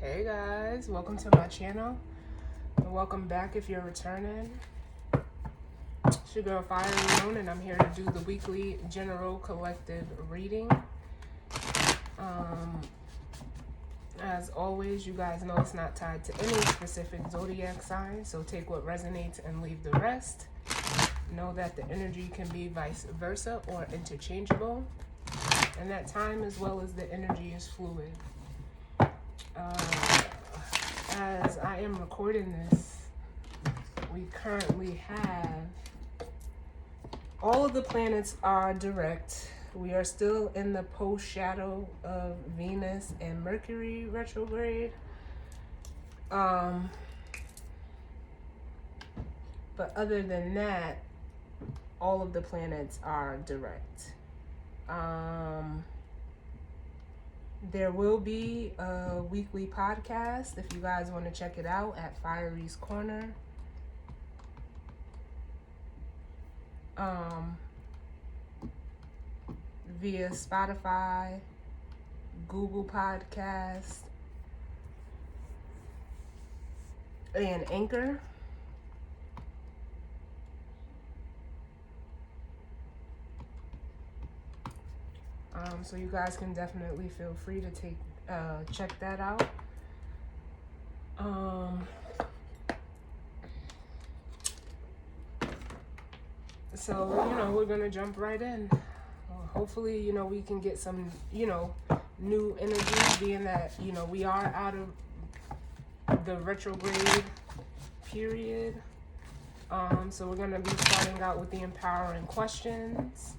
Hey guys, welcome to my channel, and welcome back if you're returning. It's your girl Fire Moon, and I'm here to do the weekly general collective reading. As always, you guys know it's not tied to any specific zodiac sign, so take what resonates and leave the rest. Know that the energy can be vice versa or interchangeable, and that time as well as the energy is fluid. As I am recording this, we currently have all of the planets are direct. We are still in the post shadow of Venus and Mercury retrograde. But other than that, all of the planets are direct. There will be a weekly podcast if you guys want to check it out at Fiery's Corner. Via Spotify, Google Podcast, and Anchor. So you guys can definitely feel free to check that out. So, we're going to jump right in. Hopefully, we can get some, new energy, being that, we are out of the retrograde period. So we're going to be starting out with the empowering questions.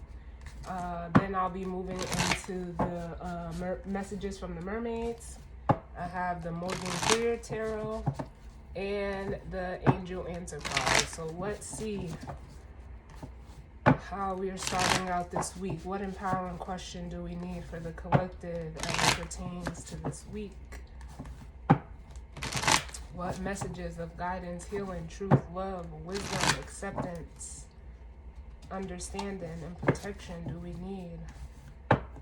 Then I'll be moving into the messages from the mermaids. I have the Morgan Clear Tarot and the Angel Answer card. So let's see how we are starting out this week. What empowering question do we need for the collective as it pertains to this week? What messages of guidance, healing, truth, love, wisdom, acceptance, understanding, and protection do we need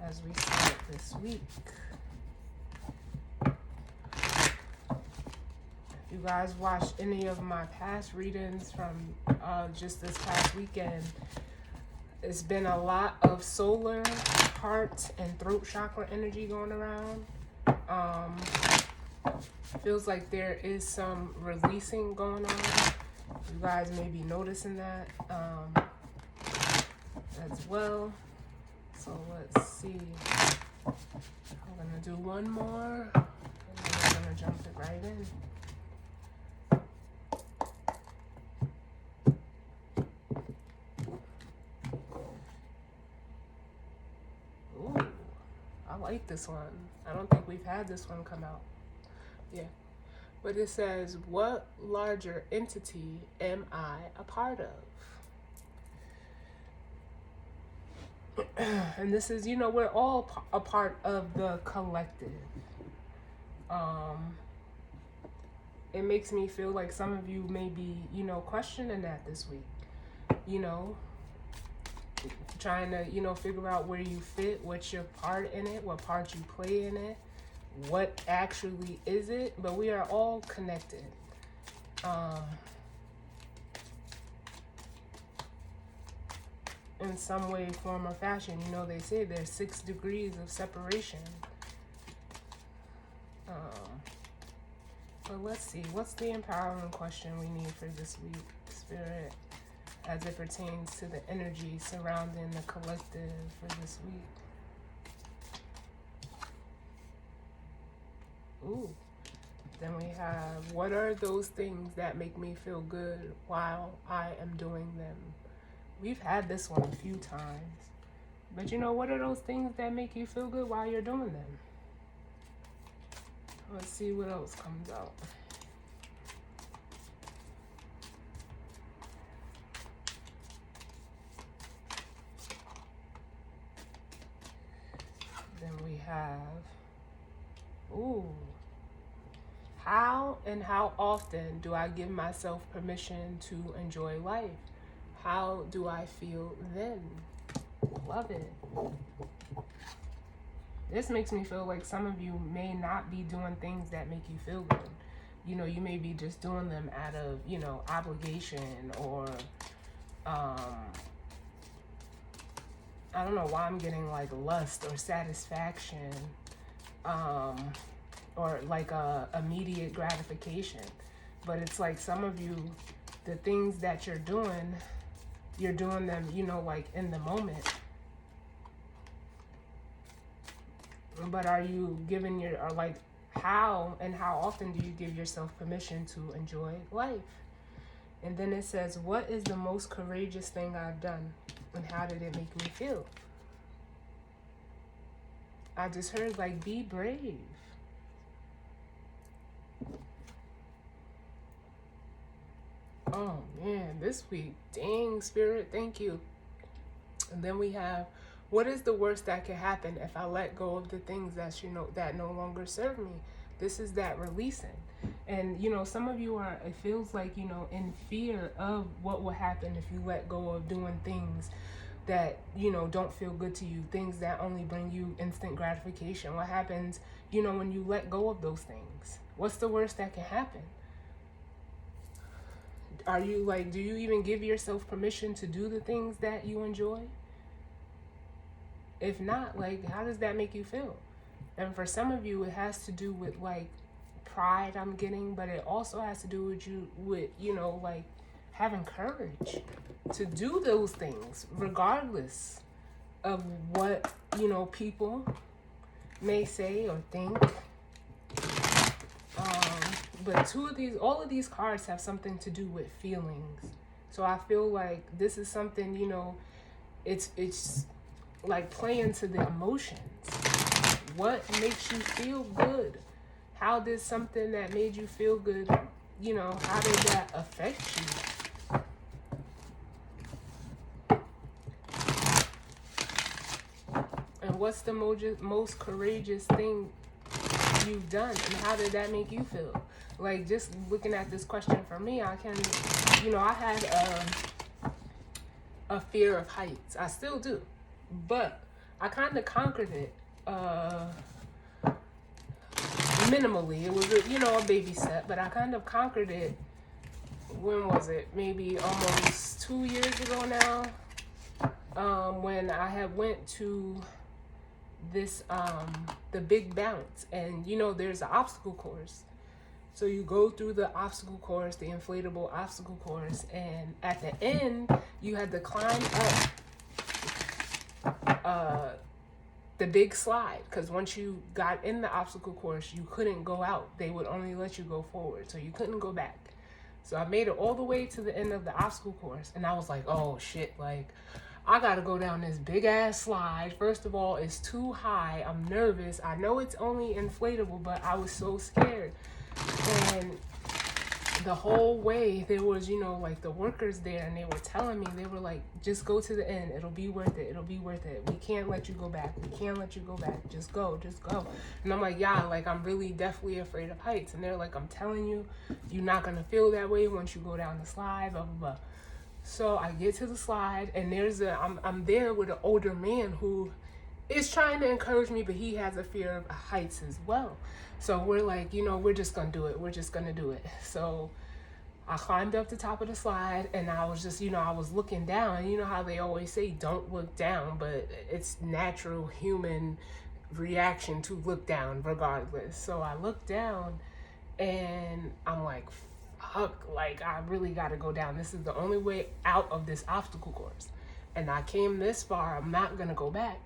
as we start this week? If you guys watched any of my past readings from just this past weekend, it's been a lot of solar, heart, and throat chakra energy going around. Feels like there is some releasing going on. You guys may be noticing that as well. So let's see. I'm gonna do one more, and then I'm gonna jump it right in. Ooh, I like this one. I don't think we've had this one come out. Yeah. But it says, what larger entity am I a part of? And this is, we're all a part of the collective. It makes me feel like some of you may be, questioning that this week. Trying to, figure out where you fit, what's your part in it, what part you play in it, what actually is it. But we are all connected. In some way, form, or fashion. They say there's 6 degrees of separation. But let's see, what's the empowering question we need for this week, Spirit, as it pertains to the energy surrounding the collective for this week? Ooh. Then we have, what are those things that make me feel good while I am doing them? We've had this one a few times. But what are those things that make you feel good while you're doing them? Let's see what else comes out. Then we have, how and how often do I give myself permission to enjoy life? How do I feel then? Love it. This makes me feel like some of you may not be doing things that make you feel good. You know, you may be just doing them out of, you know, obligation, or I don't know why I'm getting like lust or satisfaction, or like a immediate gratification. But it's like some of you, the things that you're doing them, you know, like in the moment. But are you giving or like, how and how often do you give yourself permission to enjoy life? And then it says, what is the most courageous thing I've done, and how did it make me feel? I just heard like, be brave. Oh man, this week, dang, Spirit, thank you. And then we have, what is the worst that could happen if I let go of the things that, you know, that no longer serve me? This is that releasing. And, you know, some of you are, it feels like, you know, in fear of what will happen if you let go of doing things that, you know, don't feel good to you, things that only bring you instant gratification. What happens, you know, when you let go of those things? What's the worst that can happen? Are you like, do you even give yourself permission to do the things that you enjoy? If not, like, how does that make you feel? And for some of you, it has to do with like pride, I'm getting, but it also has to do with you know, like having courage to do those things regardless of what, you know, people may say or think. But all of these cards have something to do with feelings. So I feel like this is something, you know, it's like playing to the emotions. What makes you feel good? How did something that made you feel good, you know, how did that affect you? And what's the most courageous thing you've done, and how did that make you feel? Like, just looking at this question for me, I can, you know, I had a fear of heights. I still do, but I kind of conquered it minimally. It was you know, a baby step, but I kind of conquered it. When was it? Maybe almost 2 years ago now, when I had went to this the Big Bounce, and you know, there's an obstacle course. So you go through the obstacle course, the inflatable obstacle course, and at the end you had to climb up the big slide, because once you got in the obstacle course, you couldn't go out. They would only let you go forward, so you couldn't go back. So I made it all the way to the end of the obstacle course, and I was like, oh shit, like, I gotta go down this big ass slide. First of all, it's too high. I'm nervous. I know it's only inflatable, but I was so scared. And the whole way there was, you know, like the workers there, and they were telling me, they were like, just go to the end. It'll be worth it. It'll be worth it. We can't let you go back. We can't let you go back. Just go. Just go. And I'm like, yeah, like, I'm really definitely afraid of heights. And they're like, I'm telling you, you're not going to feel that way once you go down the slide, blah, blah, blah. So I get to the slide, and I'm there with an older man who is trying to encourage me, but he has a fear of heights as well. So we're like, you know, we're just going to do it. We're just going to do it. So I climbed up the top of the slide, and I was just, you know, I was looking down. You know how they always say, don't look down, but it's natural human reaction to look down regardless. So I looked down, and I'm like, fuck, like, I really got to go down. This is the only way out of this obstacle course. And I came this far. I'm not going to go back.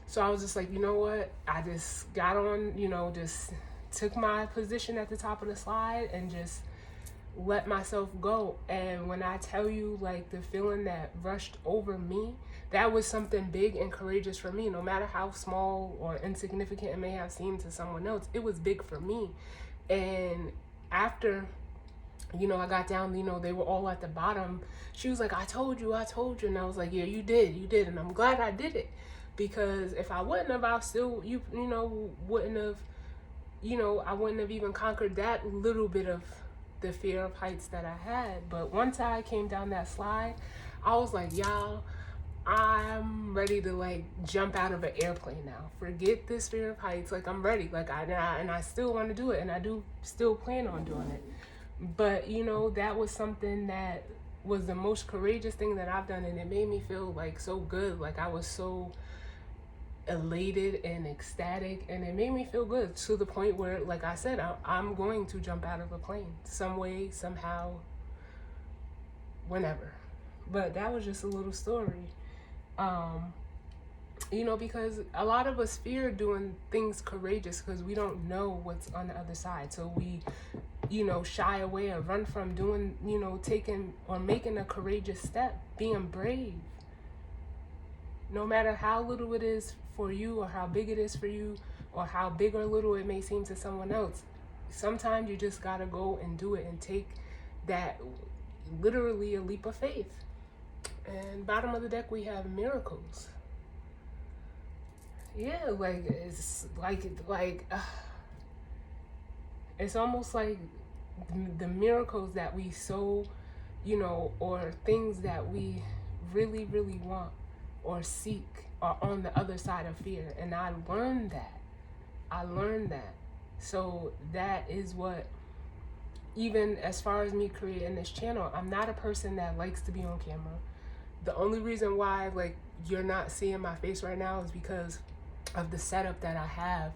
So I was just like, you know what? I just got on, you know, just took my position at the top of the slide and just let myself go. And when I tell you, like, the feeling that rushed over me, that was something big and courageous for me. No matter how small or insignificant it may have seemed to someone else, it was big for me. And after, you know, I got down, you know, they were all at the bottom. She was like, I told you. And I was like, yeah, you did. And I'm glad I did it. Because if I wouldn't have, I still, you know, wouldn't have, you know, I wouldn't have even conquered that little bit of the fear of heights that I had. But once I came down that slide, I was like, y'all, I'm ready to like jump out of an airplane now. Forget this fear of heights. Like I'm ready. Like I still want to do it, and I do still plan on doing it. But you know, that was something that was the most courageous thing that I've done, and it made me feel like so good. Like I was so elated and ecstatic, and it made me feel good to the point where, like I said, I'm going to jump out of a plane some way, somehow, whenever. But that was just a little story. You know, because a lot of us fear doing things courageous because we don't know what's on the other side. So we, you know, shy away or run from doing, you know, taking or making a courageous step, being brave. No matter how little it is for you or how big it is for you or how big or little it may seem to someone else, sometimes you just gotta go and do it and take that, literally a leap of faith. And bottom of the deck we have miracles. Yeah, like it's it's almost like the miracles that we so, you know, or things that we really, really want or seek are on the other side of fear. And I learned that. So that is what, even as far as me creating this channel, I'm not a person that likes to be on camera. The only reason why like you're not seeing my face right now is because of the setup that I have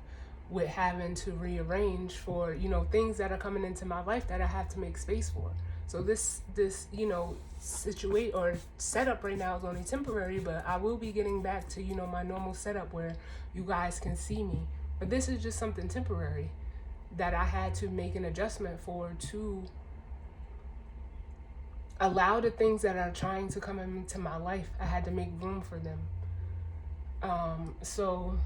with having to rearrange for, you know, things that are coming into my life that I have to make space for. So this you know, situate or setup right now is only temporary, but I will be getting back to, you know, my normal setup where you guys can see me. But this is just something temporary that I had to make an adjustment for to allow the things that are trying to come into my life. I had to make room for them. So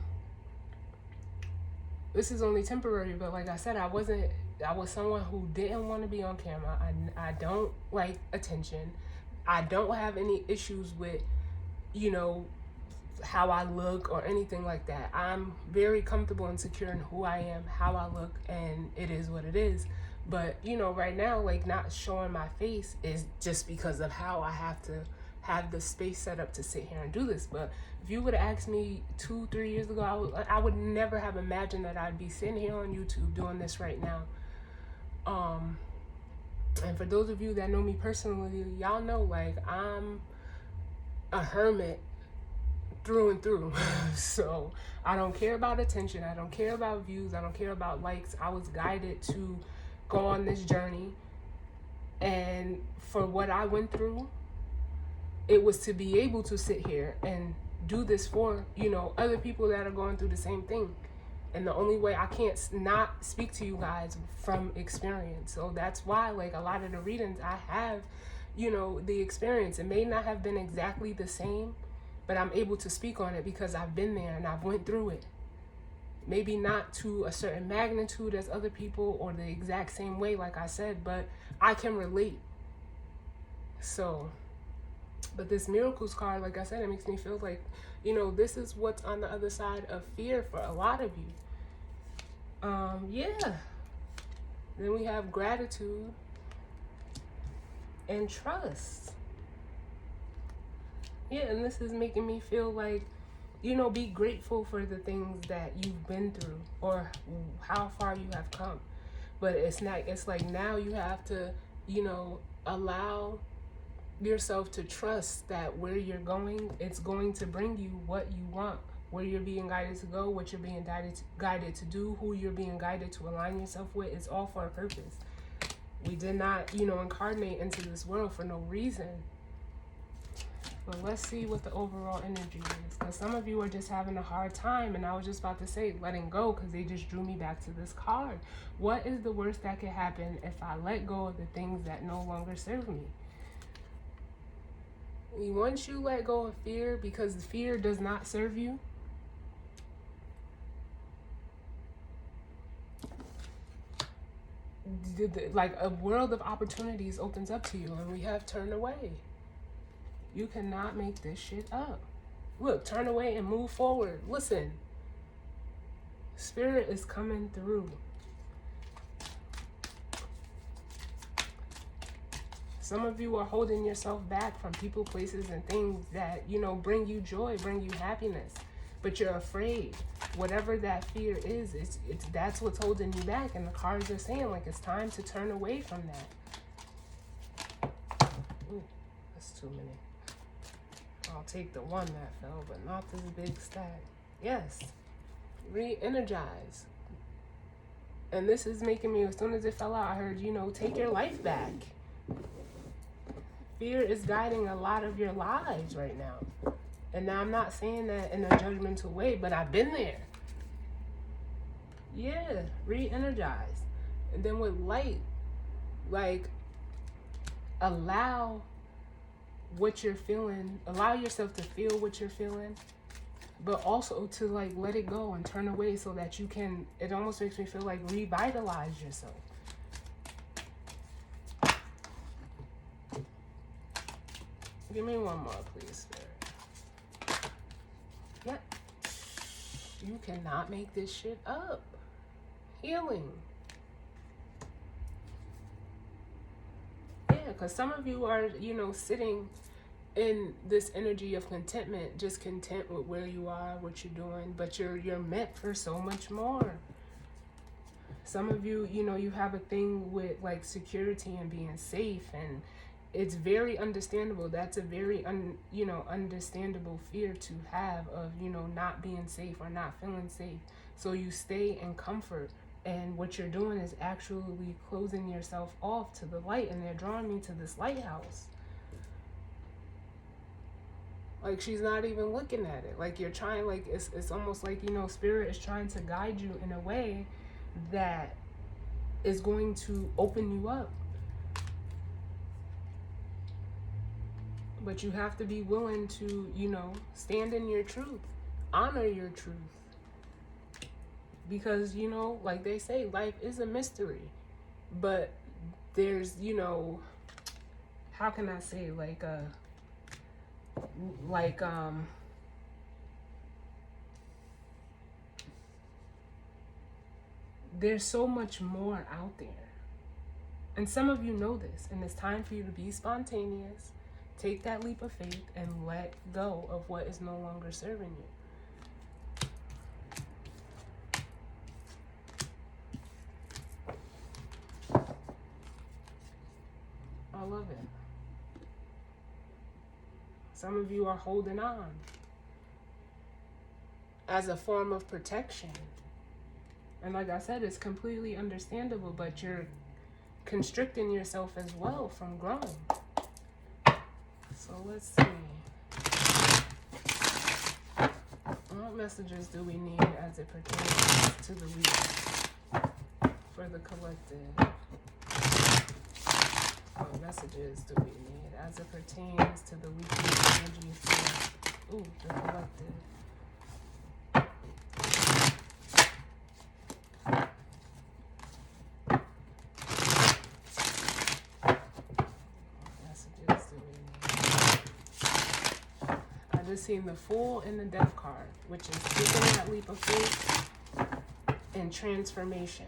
this is only temporary, but like I said, I was someone who didn't want to be on camera. I don't like attention. I don't have any issues with, you know, how I look or anything like that. I'm very comfortable and secure in who I am, how I look, and it is what it is. But, you know, right now, like not showing my face is just because of how I have to have the space set up to sit here and do this. But if you would have asked me 2-3 years ago, I would never have imagined that I'd be sitting here on YouTube doing this right now. And for those of you that know me personally, y'all know like I'm a hermit through and through. So I don't care about attention. I don't care about views. I don't care about likes. I was guided to go on this journey. And for what I went through, it was to be able to sit here and do this for, you know, other people that are going through the same thing. And the only way I can't not speak to you guys from experience. So that's why, like, a lot of the readings I have, you know, the experience. It may not have been exactly the same, but I'm able to speak on it because I've been there and I've went through it. Maybe not to a certain magnitude as other people or the exact same way, like I said, but I can relate. So, but this miracles card, like I said, it makes me feel like, you know, this is what's on the other side of fear for a lot of you. Yeah. Then we have gratitude and trust. Yeah, and this is making me feel like, you know, be grateful for the things that you've been through or how far you have come. But it's like now you have to, you know, allow yourself to trust that where you're going, it's going to bring you what you want. Where you're being guided to go, what you're being guided to do, who you're being guided to align yourself with, it's all for a purpose. We did not, you know, incarnate into this world for no reason. But let's see what the overall energy is. Because some of you are just having a hard time. And I was just about to say letting go because they just drew me back to this card. What is the worst that could happen if I let go of the things that no longer serve me? Once you let go of fear, because fear does not serve you, like a world of opportunities opens up to you, and we have turned away. You cannot make this shit up. Look, turn away and move forward. Listen, Spirit is coming through. Some of you are holding yourself back from people, places, and things that, you know, bring you joy, bring you happiness. But you're afraid. Whatever that fear is, it's that's what's holding you back. And the cards are saying, like, it's time to turn away from that. Ooh, that's too many. I'll take the one that fell, but not this big stack. Yes. Re-energize. And this is making me, as soon as it fell out, I heard, you know, take your life back. Fear is guiding a lot of your lives right now. And now I'm not saying that in a judgmental way, but I've been there. Yeah, re-energize. And then with light, like, allow what you're feeling, allow yourself to feel what you're feeling, but also to, like, let it go and turn away so that you can, it almost makes me feel like, revitalize yourself. Give me one more, please, Spirit. Yep. You cannot make this shit up. Healing. Yeah, because some of you are, you know, sitting in this energy of contentment, just content with where you are, what you're doing, but you're meant for so much more. Some of you, you know, you have a thing with, like, security and being safe, and it's very understandable. That's a very, understandable fear to have of, you know, not being safe or not feeling safe. So you stay in comfort, and what you're doing is actually closing yourself off to the light, and they're drawing me to this lighthouse. Like, she's not even looking at it. Like, you're trying, like, it's almost like, you know, Spirit is trying to guide you in a way that is going to open you up. But you have to be willing to, you know, stand in your truth. Honor your truth. Because, you know, like they say, life is a mystery. But there's, you know, how can I say, there's so much more out there. And some of you know this. And it's time for you to be spontaneous. Take that leap of faith and let go of what is no longer serving you. I love it. Some of you are holding on as a form of protection. And like I said, it's completely understandable, but you're constricting yourself as well from growing. So let's see. What messages do we need as it pertains to the week for the collective? What messages do we need as it pertains to the weekly energy for the collective? Seen the Fool and the Death card, which is taking that leap of faith and transformation.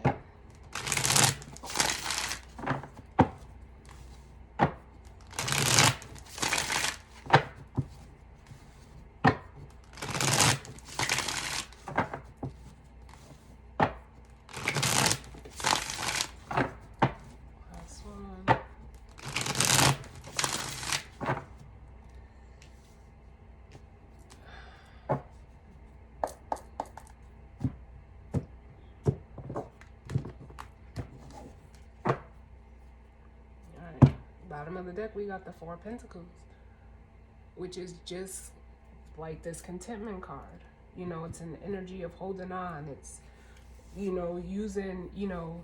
Bottom of the deck, we got the Four of Pentacles, which is just like this contentment card. You know, it's an energy of holding on. It's, you know, using, you know,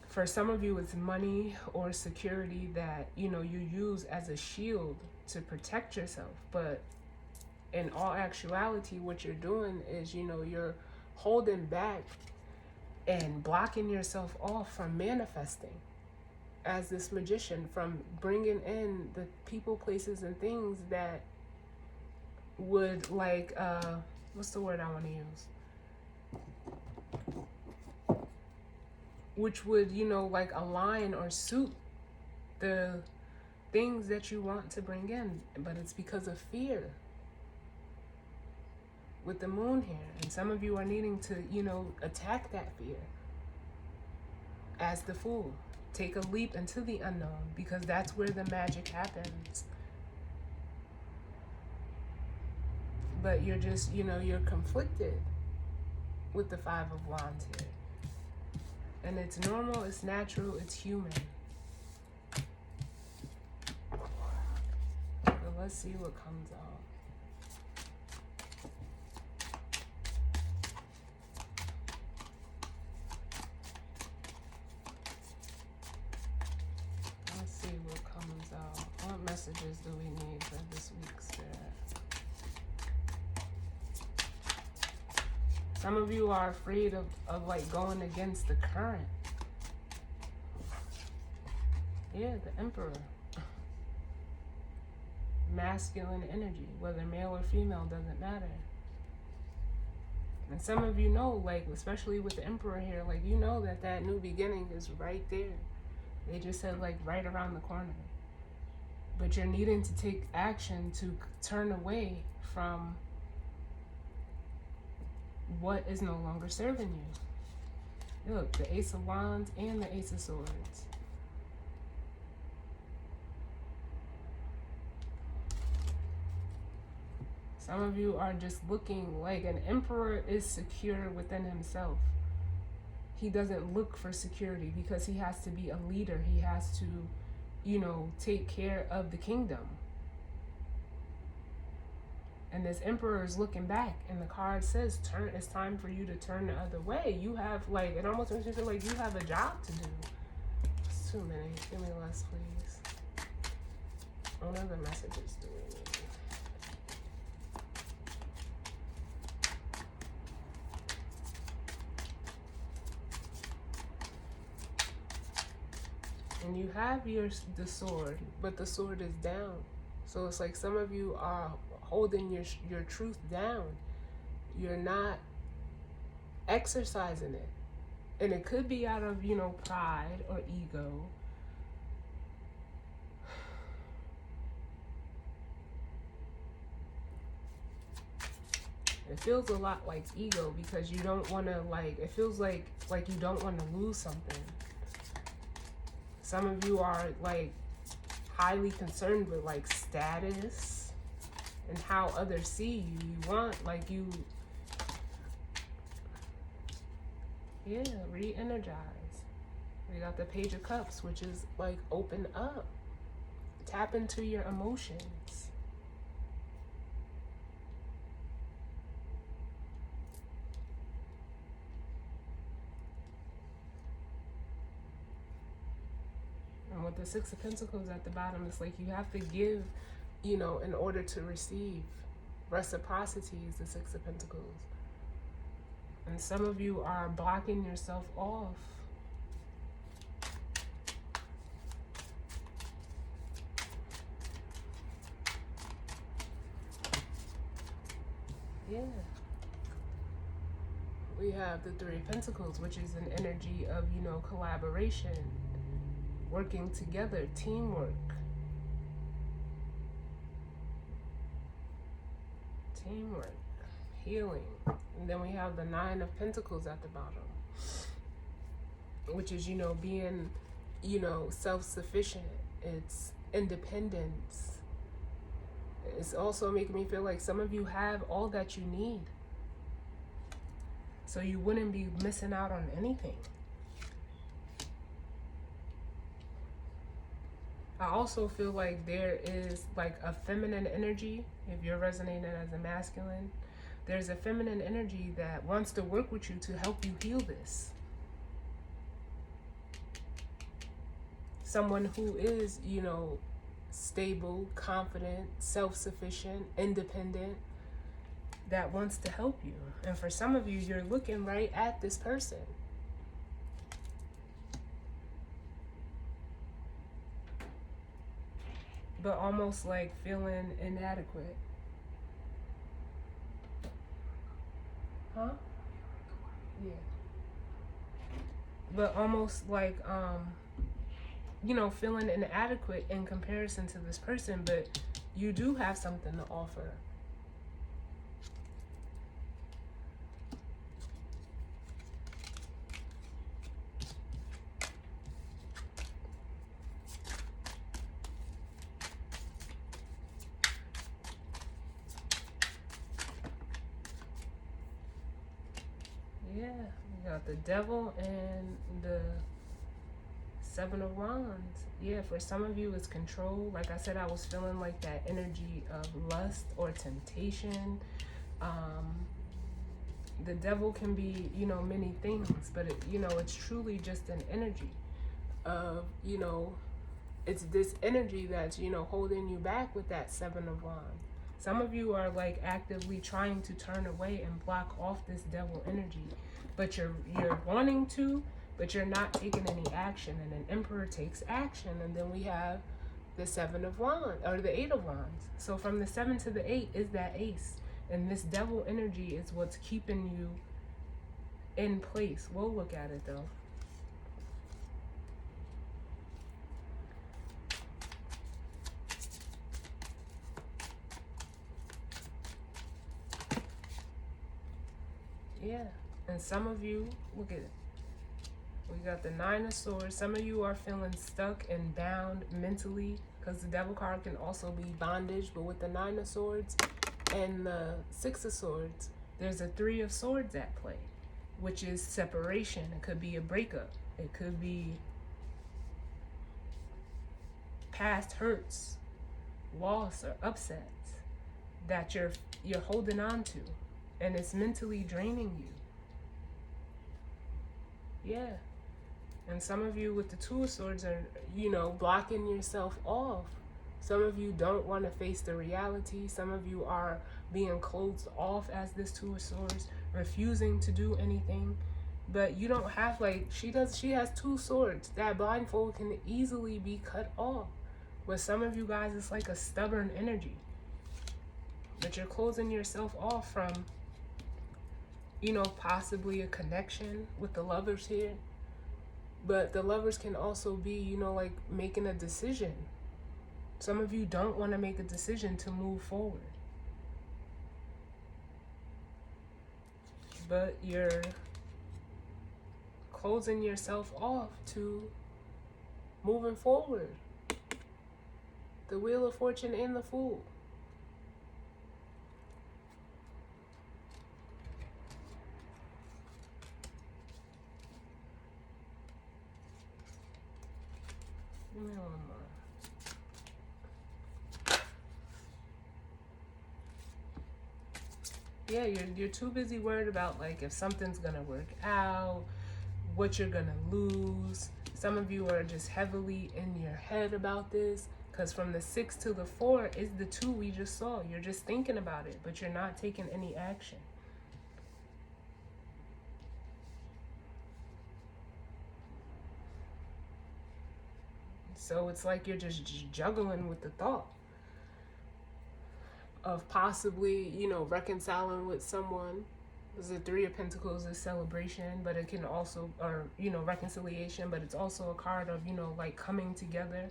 for some of you, it's money or security that, you know, you use as a shield to protect yourself. But in all actuality, what you're doing is, you know, you're holding back and blocking yourself off from manifesting. As this magician, from bringing in the people, places, and things that would, like, what's the word I want to use? Which would, you know, like, align or suit the things that you want to bring in, but it's because of fear with the moon here. And some of you are needing to, attack that fear as the Fool. Take a leap into the unknown, because that's where the magic happens. But you're just, you're conflicted with the Five of Wands here. And it's normal, it's natural, it's human. So let's see what comes out. Let's see what comes out. What messages do we need for this week's Spirit? Some of you are afraid of like going against the current. Yeah, the Emperor. Masculine energy, whether male or female, doesn't matter. And some of you know, like, especially with the Emperor here, like, you know that new beginning is right there. They just said, like, right around the corner. But you're needing to take action to turn away from what is no longer serving you. Look, the Ace of Wands and the Ace of Swords. Some of you are just looking like an emperor is secure within himself. He doesn't look for security because he has to be a leader. He has to, take care of the kingdom. And this emperor is looking back, and the card says, it's time for you to turn the other way. You have, like, it almost makes you feel like you have a job to do. It's too many. Give me less, please. What other messages do we need? And you have the sword, but the sword is down. So it's like some of you are holding your truth down. You're not exercising it. And it could be out of, pride or ego. It feels a lot like ego, because you don't want to, like, it feels like you don't want to lose something. Some of you are, like, highly concerned with, like, status and how others see you. You want, like, re-energize. We got the Page of Cups, which is, like, open up. Tap into your emotions. And with the Six of Pentacles at the bottom, it's like you have to give, in order to receive. Reciprocity is the Six of Pentacles. And some of you are blocking yourself off. Yeah. We have the Three of Pentacles, which is an energy of, collaboration, working together, teamwork. Teamwork, healing. And then we have the Nine of Pentacles at the bottom, which is, being, self-sufficient. It's independence. It's also making me feel like some of you have all that you need. So you wouldn't be missing out on anything. I also feel like there is, like, a feminine energy. If you're resonating as a masculine, there's a feminine energy that wants to work with you to help you heal this. Someone who is, stable, confident, self-sufficient, independent, that wants to help you. And for some of you, you're looking right at this person. But almost like feeling inadequate. Huh? Yeah. But almost like, feeling inadequate in comparison to this person, but you do have something to offer. Yeah, we got the Devil and the Seven of Wands. Yeah, for some of you, it's control. Like I said, I was feeling like that energy of lust or temptation. The devil can be, many things, but it's truly just an energy of, it's this energy that's, holding you back with that Seven of Wands. Some of you are like actively trying to turn away and block off this devil energy, but you're wanting to, but you're not taking any action. And an Emperor takes action, and then we have the Seven of Wands, or the Eight of Wands. So from the 7 to the 8 is that Ace, and this devil energy is what's keeping you in place. We'll look at it though. Yeah, and some of you, look at it. We got the Nine of Swords. Some of you are feeling stuck and bound mentally, because the Devil card can also be bondage. But with the Nine of Swords and the Six of Swords, there's a Three of Swords at play, which is separation. It could be a breakup. It could be past hurts, loss, or upsets that you're holding on to, and it's mentally draining you. Yeah. And some of you with the Two of Swords are, blocking yourself off. Some of you don't want to face the reality. Some of you are being closed off as this Two of Swords, refusing to do anything. But you don't have, she has two swords. That blindfold can easily be cut off. With some of you guys, it's like a stubborn energy. But you're closing yourself off from, possibly a connection with the Lovers here. But the Lovers can also be, like making a decision. Some of you don't want to make a decision to move forward. But you're closing yourself off to moving forward. The Wheel of Fortune and the Fool. Give me one more. Yeah, you're too busy worried about if something's gonna work out, what you're gonna lose. Some of you are just heavily in your head about this, because from the 6 to the 4 is the 2 we just saw. You're just thinking about it, but you're not taking any action. So it's like you're just juggling with the thought of possibly, reconciling with someone. The Three of Pentacles is celebration, but it can also, or, reconciliation, but it's also a card of, coming together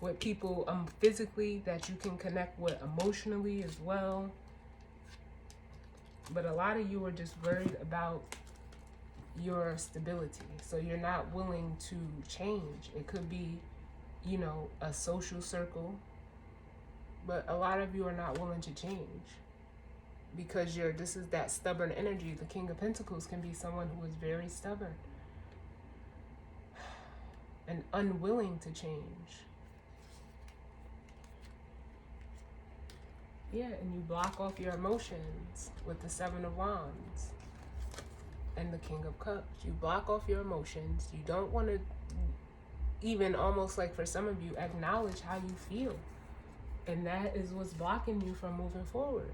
with people physically that you can connect with emotionally as well. But a lot of you are just worried about your stability. So you're not willing to change. It could be, a social circle. But a lot of you are not willing to change because this is that stubborn energy. The King of Pentacles can be someone who is very stubborn and unwilling to change. Yeah, and you block off your emotions with the Seven of Wands and the King of Cups. You block off your emotions. You don't want to even, almost like for some of you, acknowledge how you feel. And that is what's blocking you from moving forward.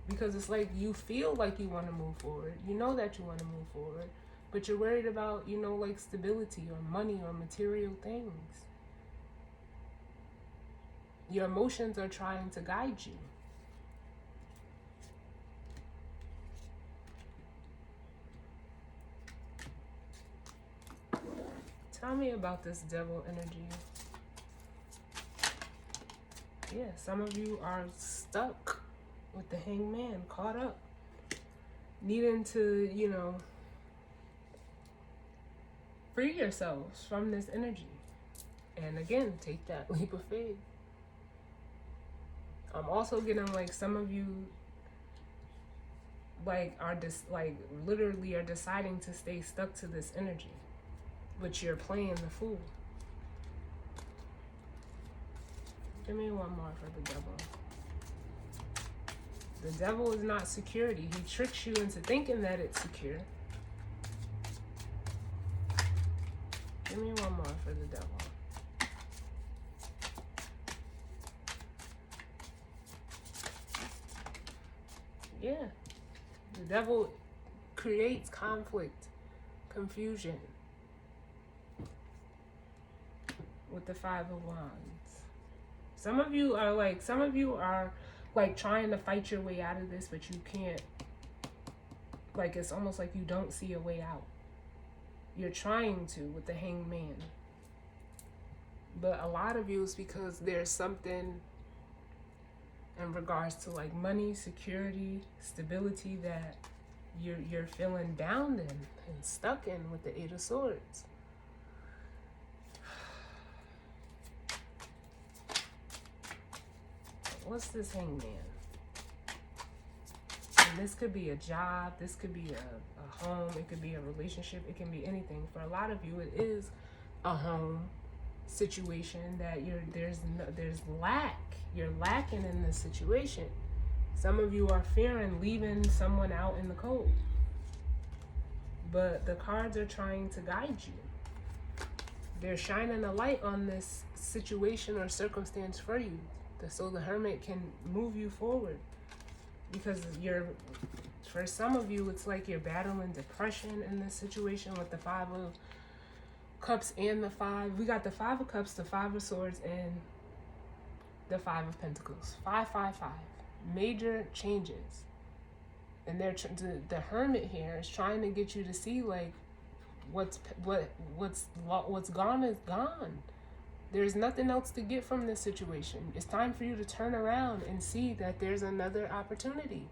Because it's like you feel like you want to move forward. You know that you want to move forward. But you're worried about, stability or money or material things. Your emotions are trying to guide you. Tell me about this devil energy. Yeah, some of you are stuck with the hangman, caught up, needing to, you know, free yourselves from this energy. And again, take that leap of faith. I'm also getting like some of you like are literally are deciding to stay stuck to this energy, but you're playing the fool. Give me one more for the devil. The devil is not security. He tricks you into thinking that it's secure. Give me one more for the devil. Yeah. The devil creates conflict, confusion with the Five of Wands. Some of you are like trying to fight your way out of this, but you can't. Like, it's almost like you don't see a way out. You're trying to with the Hangman. But a lot of you is because there's something in regards to like money, security, stability that you're feeling bound in and stuck in with the Eight of Swords. What's this Hangman? And this could be a job, this could be a home, it could be a relationship, it can be anything. For a lot of you, it is a home situation that there's lack. You're lacking in this situation. Some of you are fearing leaving someone out in the cold. But the cards are trying to guide you. They're shining a light on this situation or circumstance for you, so the Hermit can move you forward. Because for some of you, it's like you're battling depression in this situation with the Five of Cups and the Five. We got the Five of Cups, the Five of Swords, and the Five of Pentacles. 555. Major changes. And the Hermit here is trying to get you to see like what's gone is gone. There's nothing else to get from this situation. It's time for you to turn around and see that there's another opportunity.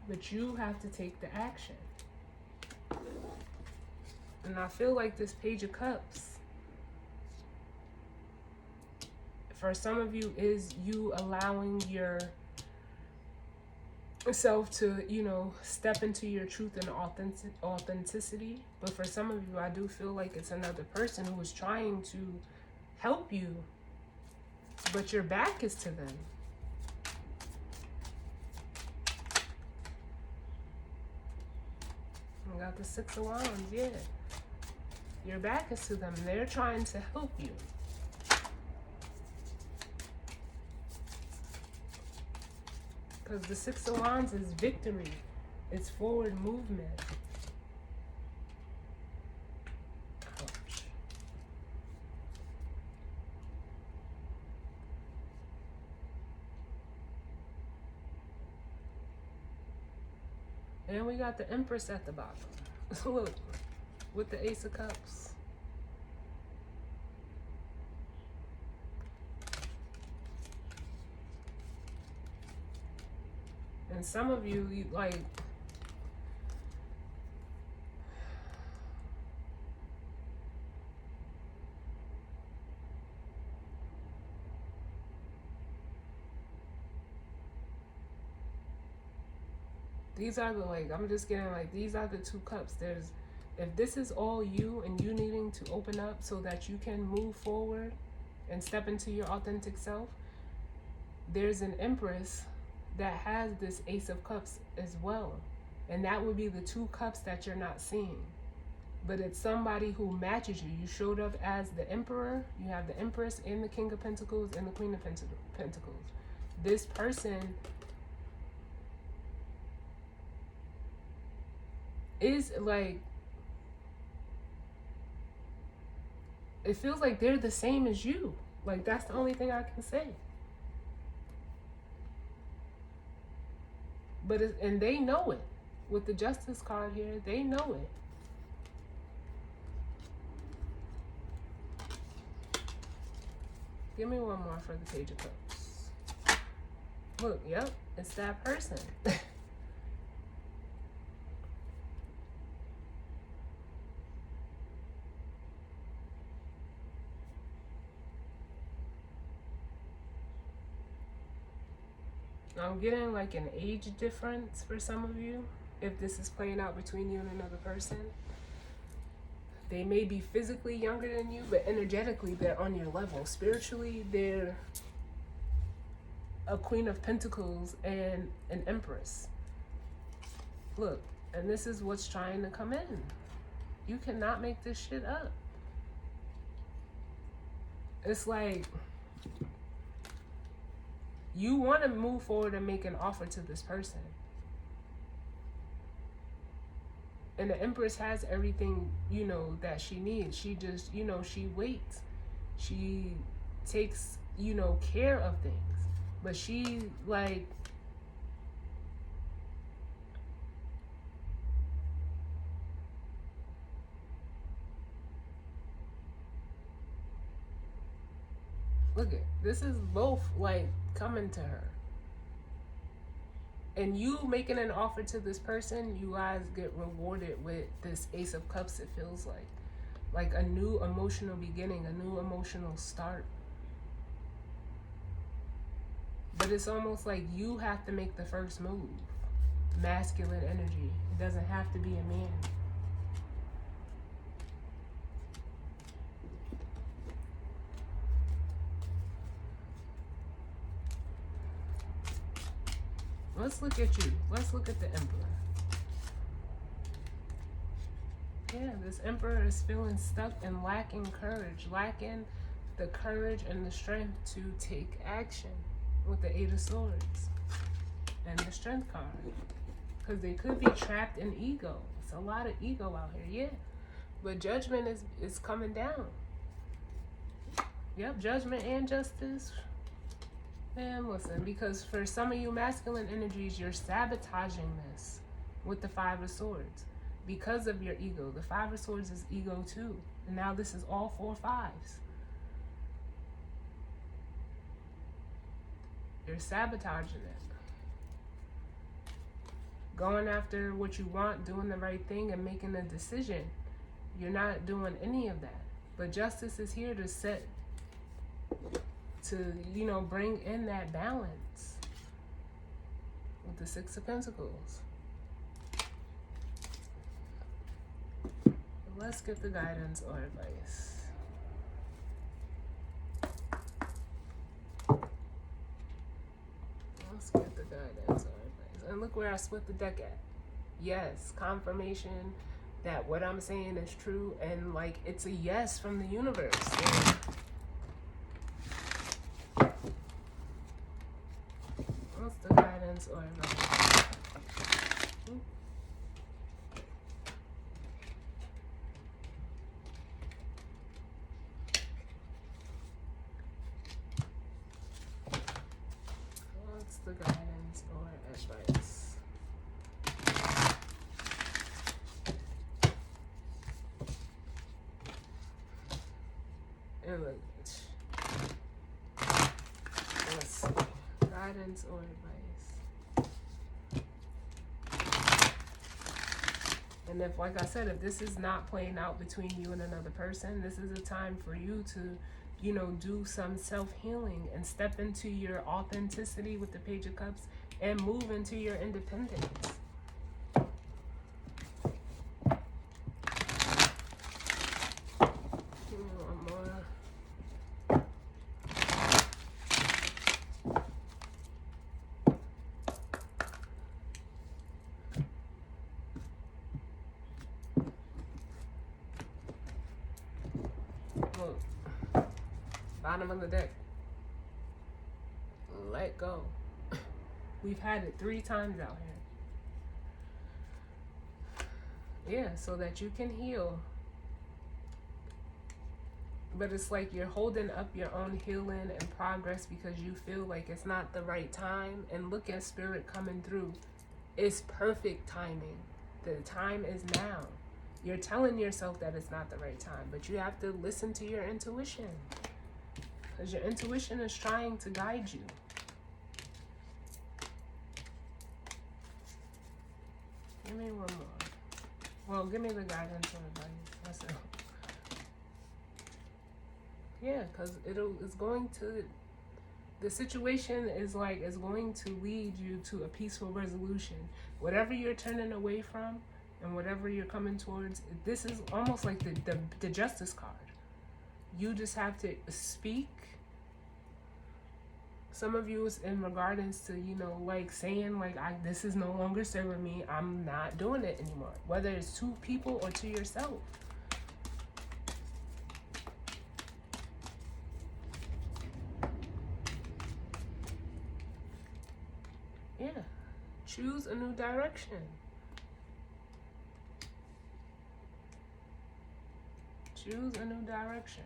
But you have to take the action. And I feel like this Page of Cups, for some of you, is you allowing yourself to, you know, step into your truth and authenticity. But for some of you, I do feel like it's another person who is trying to help you, but your back is to them. I got the Six of Wands, yeah. Your back is to them. They're trying to help you. Because the Six of Wands is victory. It's forward movement. Ouch. And we got the Empress at the bottom. Look, with the Ace of Cups. And some of you like, these are the, like, I'm just getting like, these are the two cups. If this is all you and you needing to open up so that you can move forward and step into your authentic self, there's an Empress that has this Ace of Cups as well. And that would be the two cups that you're not seeing. But it's somebody who matches you. You showed up as the Emperor. You have the Empress and the King of Pentacles and the Queen of Pentacles. This person is like, it feels like they're the same as you. Like, that's the only thing I can say. But and they know it. With the Justice card here, they know it. Give me one more for the Page of Cups. Look, yep, it's that person. I'm getting like an age difference for some of you. If this is playing out between you and another person, they may be physically younger than you, but energetically they're on your level. Spiritually, they're a Queen of Pentacles and an Empress. Look, and this is what's trying to come in. You cannot make this shit up. It's like you want to move forward and make an offer to this person. And the Empress has everything, you know, that she needs. She just, you know, she waits. She takes, you know, care of things. But she, like, look at, this is both, like, coming to her. And you making an offer to this person, you guys get rewarded with this Ace of Cups, it feels like. Like a new emotional beginning, a new emotional start. But it's almost like you have to make the first move. Masculine energy. It doesn't have to be a man. Let's look at you. Let's look at the Emperor. Yeah, this Emperor is feeling stuck and lacking courage. Lacking the courage and the strength to take action with the Eight of Swords and the Strength card. Because they could be trapped in ego. It's a lot of ego out here, yeah. But judgment is coming down. Yep, judgment and justice. Man, listen, because for some of you masculine energies, you're sabotaging this with the Five of Swords because of your ego. The Five of Swords is ego too. And now this is all 4 fives. You're sabotaging it. Going after what you want, doing the right thing, and making a decision. You're not doing any of that. But justice is here to set, to, you know, bring in that balance with the Six of Pentacles. Let's get the guidance or advice. Let's get the guidance or advice. And look where I split the deck at. Yes, confirmation that what I'm saying is true, and like it's a yes from the universe. And what's the guidance or advice? What's the guidance or advice? And look, let's see. Guidance or advice. And if, like I said, if this is not playing out between you and another person, this is a time for you to, you know, do some self-healing and step into your authenticity with the Page of Cups and move into your independence. Give me one more. Look, bottom of the deck. Let go. We've had it 3 times out here. Yeah, so that you can heal. But it's like you're holding up your own healing and progress because you feel like it's not the right time. And look at Spirit coming through It's perfect timing. The time is now. You're telling yourself that it's not the right time, but you have to listen to your intuition, because your intuition is trying to guide you. Give me one more. Well, give me the guidance and advice. That's it. Yeah, because it's going to, the situation is going to lead you to a peaceful resolution. Whatever you're turning away from and whatever you're coming towards, this is almost like the justice card. You just have to speak. Some of you is in regards to, saying this is no longer serving me. I'm not doing it anymore. Whether it's to people or to yourself. Yeah. Choose a new direction. Choose a new direction.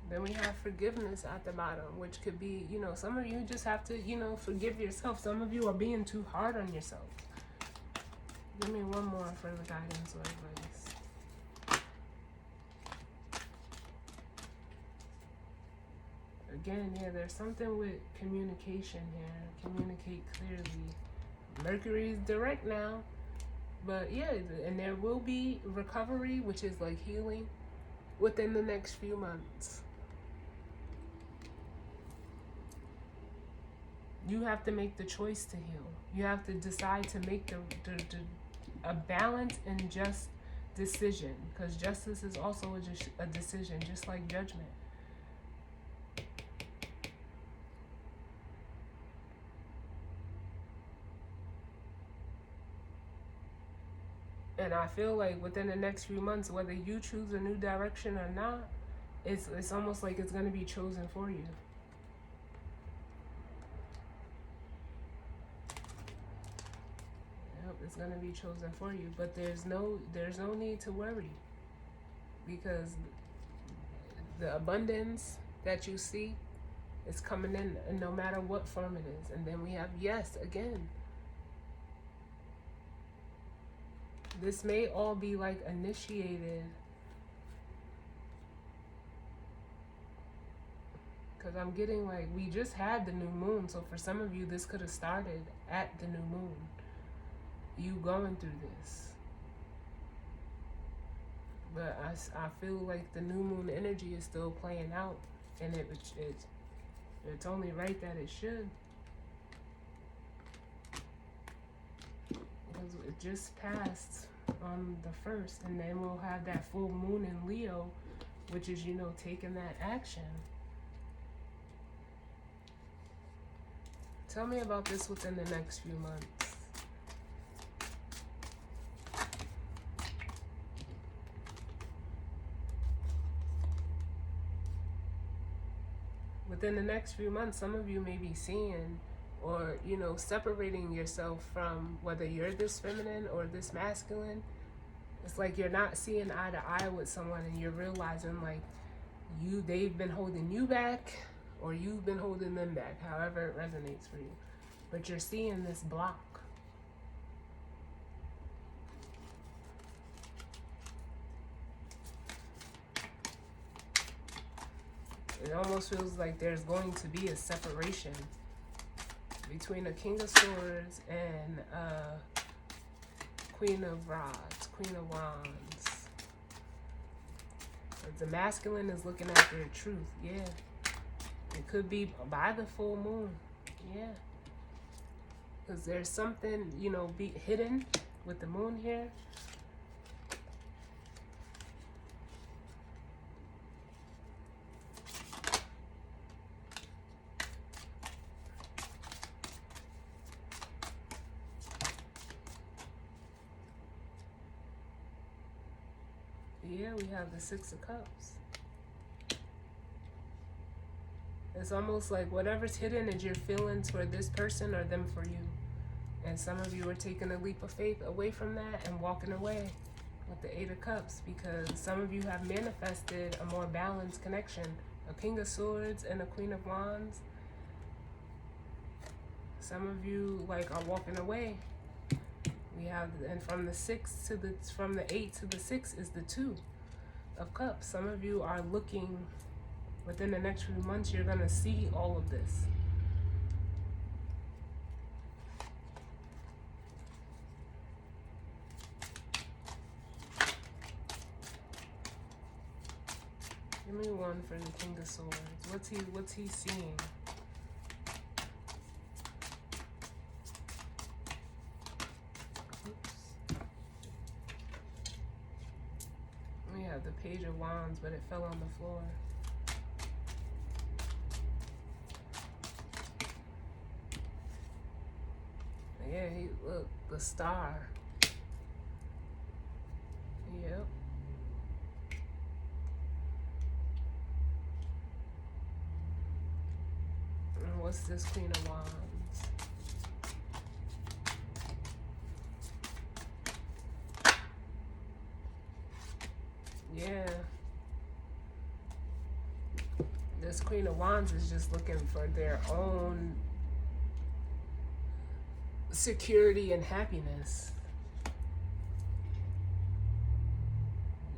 Then we have forgiveness at the bottom, which could be, some of you just have to, forgive yourself. Some of you are being too hard on yourself. Give me one more for the guidance or advice. Again, yeah, there's something with communication here. Communicate clearly. Mercury is direct now. But yeah, and there will be recovery, which is like healing, within the next few months. You have to make the choice to heal. You have to decide to make a balanced and just decision, because justice is also a decision, just like judgment. And I feel like within the next few months, whether you choose a new direction or not, it's almost like it's going to be chosen for you. It's going to be chosen for you, but there's no need to worry, because the abundance that you see is coming in, and no matter what form it is. And then we have yes again. This may all be like initiated, because I'm getting like we just had the new moon, so for some of you this could have started at the new moon. You going through this, but I feel like the new moon energy is still playing out, and it's only right that it should, because it just passed on the 1st, and then we'll have that full moon in Leo, which is taking that action. Tell me about this within the next few months. Within the next few months, some of you may be seeing or, separating yourself from whether you're this feminine or this masculine. It's like you're not seeing eye to eye with someone, and you're realizing like they've been holding you back, or you've been holding them back, however it resonates for you. But you're seeing this block. It almost feels like there's going to be a separation between a King of Swords and a Queen of Rods, Queen of Wands. But the masculine is looking at their truth, yeah. It could be by the full moon, yeah. Because there's something, be hidden with the moon here. Yeah, we have the 6 of Cups. It's almost like whatever's hidden is your feelings for this person or them for you. And some of you are taking a leap of faith away from that and walking away with the 8 of Cups, because some of you have manifested a more balanced connection. A King of Swords and a Queen of Wands. Some of you like are walking away. We have, and from the 8 to the 6 is the 2 of Cups. Some of you are looking, within the next few months, you're going to see all of this. Give me one for the King of Swords. What's he seeing? We have the Page of Wands, but it fell on the floor. Yeah, look, the Star. Yep. And what's this Queen of Wands? Yeah. This Queen of Wands is just looking for their own security and happiness.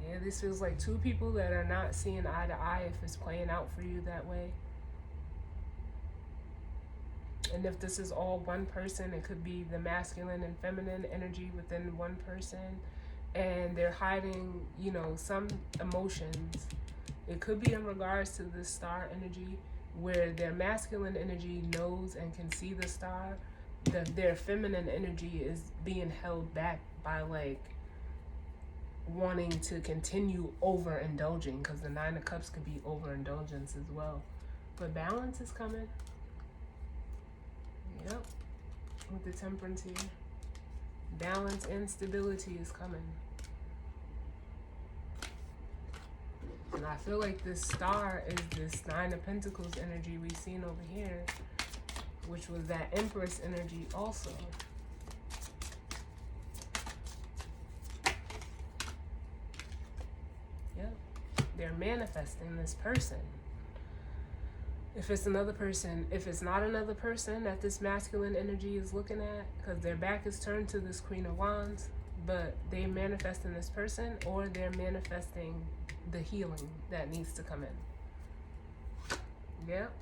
Yeah, this feels like two people that are not seeing eye to eye if it's playing out for you that way. And if this is all one person, it could be the masculine and feminine energy within one person. And they're hiding, you know, some emotions. It could be in regards to this Star energy, where their masculine energy knows and can see the star. Their feminine energy is being held back by like wanting to continue overindulging, because the 9 of Cups could be overindulgence as well. But balance is coming. Yep. With the Temperance here. Balance and stability is coming. And I feel like this Star is this 9 of Pentacles energy we've seen over here, which was that Empress energy also. Yep. They're manifesting this person. If it's another person, if it's not another person that this masculine energy is looking at, because their back is turned to this Queen of Wands, but they're manifesting this person, or they're manifesting the healing that needs to come in. Yep.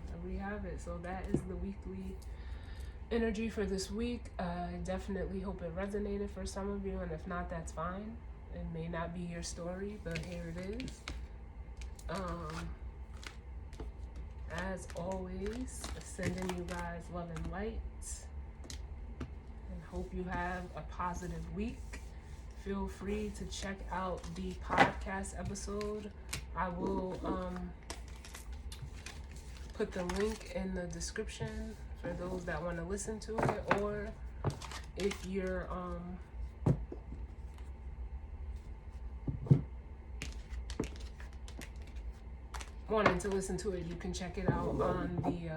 There we have it. So that is the weekly energy for this week. I definitely hope it resonated for some of you, and if not, that's fine. It may not be your story, but here it is. As always, sending you guys love and light, and hope you have a positive week. Feel free to check out the podcast episode. I will put the link in the description for those that want to listen to it, or if you're wanting to listen to it, you can check it out on the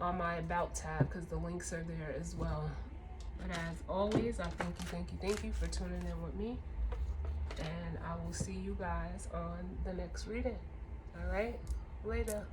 on my About tab, because the links are there as well. But as always, I thank you for tuning in with me, and I will see you guys on the next reading. All right, later.